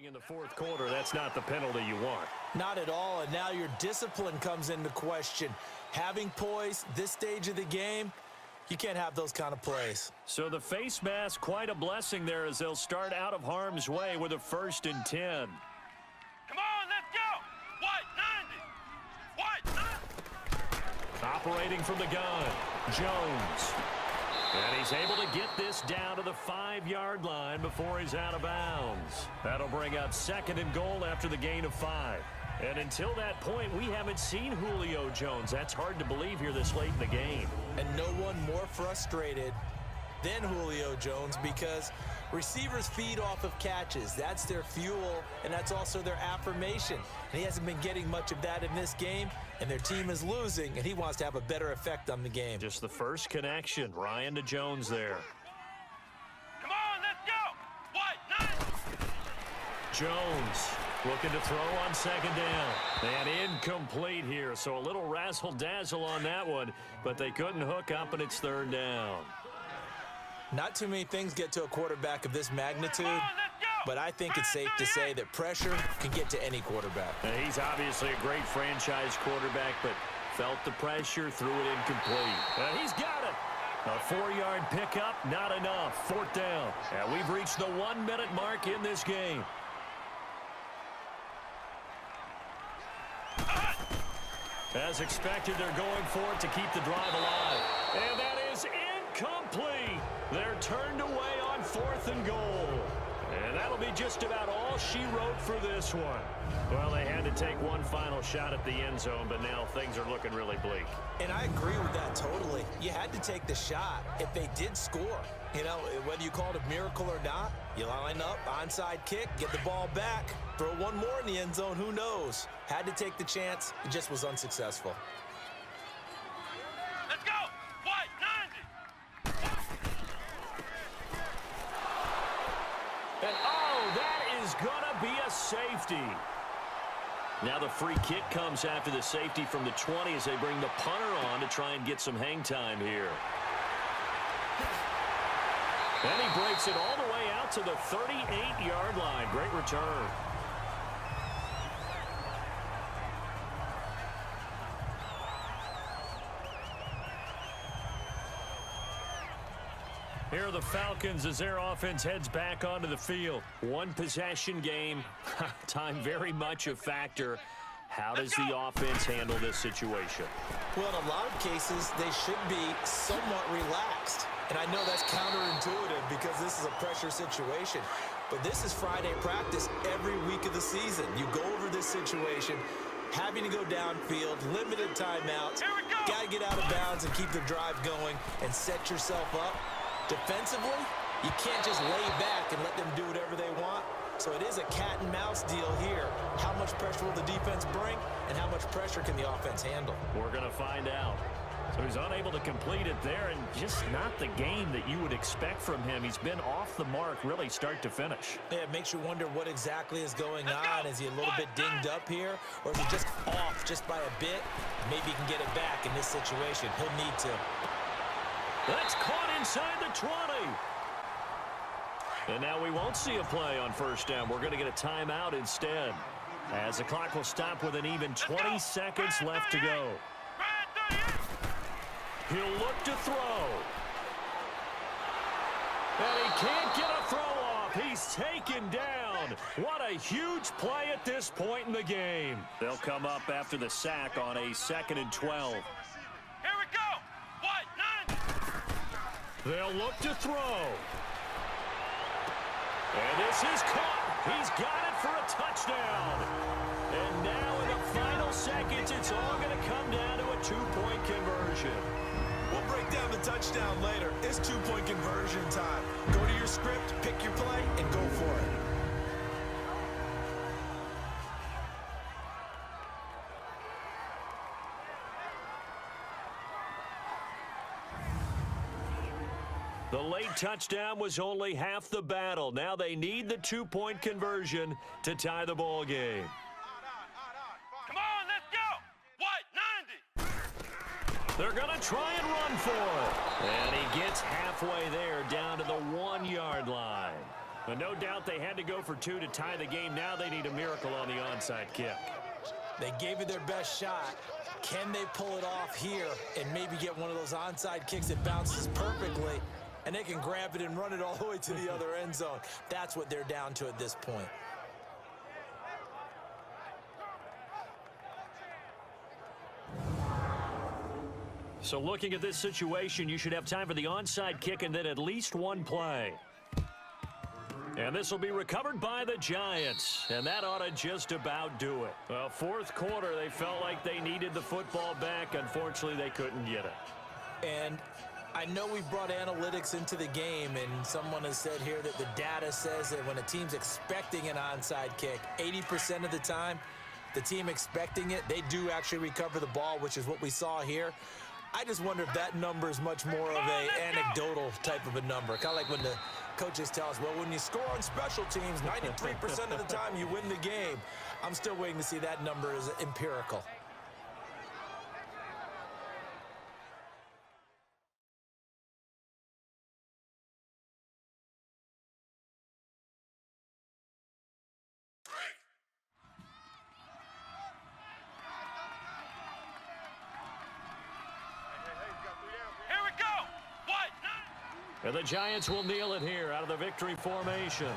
In the fourth quarter, that's not the penalty you want. Not at all, and now your discipline comes into question. Having poise this stage of the game, you can't have those kind of plays. So the face mask, quite a blessing there as they'll start out of harm's way with a 1st and 10. Come on, let's go! White 90! White 90! Operating from the gun, Jones. And he's able to get this down to the 5-yard line before he's out of bounds. That'll bring up 2nd and goal after the gain of 5. And until that point, we haven't seen Julio Jones. That's hard to believe here this late in the game. And no one more frustrated than Julio Jones because receivers feed off of catches. That's their fuel, and that's also their affirmation. And he hasn't been getting much of that in this game, and their team is losing, and he wants to have a better effect on the game. Just the first connection, Ryan to Jones there. Come on, let's go! White 90! Jones looking to throw on 2nd down. And incomplete here, so a little razzle-dazzle on that one, but they couldn't hook up, and it's 3rd down. Not too many things get to a quarterback of this magnitude, but I think it's safe to say that pressure can get to any quarterback. Now, he's obviously a great franchise quarterback, but felt the pressure, threw it incomplete. He's got it. A 4-yard pickup, not enough. 4th down. And we've reached the 1-minute mark in this game. As expected, they're going for it to keep the drive alive. And that is incomplete. They're turned away on 4th and goal. And that'll be just about all she wrote for this one. Well, they had to take one final shot at the end zone, but now things are looking really bleak. And I agree with that totally. You had to take the shot if they did score. You know, whether you call it a miracle or not, you line up, onside kick, get the ball back, throw one more in the end zone, who knows? Had to take the chance. It just was unsuccessful. Let's go! White 90! And oh, that is gonna be a safety. Now the free kick comes after the safety from the 20 as they bring the punter on to try and get some hang time here. And he breaks it all the way out to the 38-yard line. Great return. Here are the Falcons as their offense heads back onto the field. One possession game. Time very much a factor. How does the offense handle this situation? Well, in a lot of cases, they should be somewhat relaxed. And I know that's counterintuitive because this is a pressure situation. But this is Friday practice every week of the season. You go over this situation, having to go downfield, limited timeouts. Got to get out of bounds and keep the drive going and set yourself up. Defensively, you can't just lay back and let them do whatever they want. So it is a cat and mouse deal here. How much pressure will the defense bring, and how much pressure can the offense handle? We're going to find out. So he's unable to complete it there, and just not the game that you would expect from him. He's been off the mark really start to finish. Yeah, it makes you wonder what exactly is going on. Is he a little bit dinged up here, or is he just off just by a bit? Maybe he can get it back in this situation. He'll need to. That's caught inside the 20. And now we won't see a play on 1st down. We're going to get a timeout instead, as the clock will stop with an even 20 seconds left to go. He'll look to throw. And he can't get a throw off. He's taken down. What a huge play at this point in the game. They'll come up after the sack on a 2nd and 12. Here we go! White 90! They'll look to throw. And this is caught. He's got it for a touchdown. And now in the final seconds, it's all going to come down to a 2-point conversion. We'll break down the touchdown later. It's 2-point conversion time. Go to your script, pick your play, and go for it. The late touchdown was only half the battle. Now they need the 2-point conversion to tie the ball game. Come on, let's go! White 90! They're going to try and run for it. And he gets halfway there down to the 1-yard line. But no doubt they had to go for 2 to tie the game. Now they need a miracle on the onside kick. They gave it their best shot. Can they pull it off here and maybe get one of those onside kicks that bounces perfectly, and they can grab it and run it all the way to the other end zone? That's what they're down to at this point. So looking at this situation, you should have time for the onside kick and then at least one play. And this will be recovered by the Giants, and that ought to just about do it. Well, fourth quarter, they felt like they needed the football back. Unfortunately, they couldn't get it. And I know we brought analytics into the game, and someone has said here that the data says that when a team's expecting an onside kick, 80% of the time, the team expecting it, they do actually recover the ball, which is what we saw here. I just wonder if that number is much more of an anecdotal type of a number. Kind of like when the coaches tell us, well, when you score on special teams, 93% of the time you win the game. I'm still waiting to see that number is empirical. Here we go. What? And the Giants will kneel it here out of the victory formation.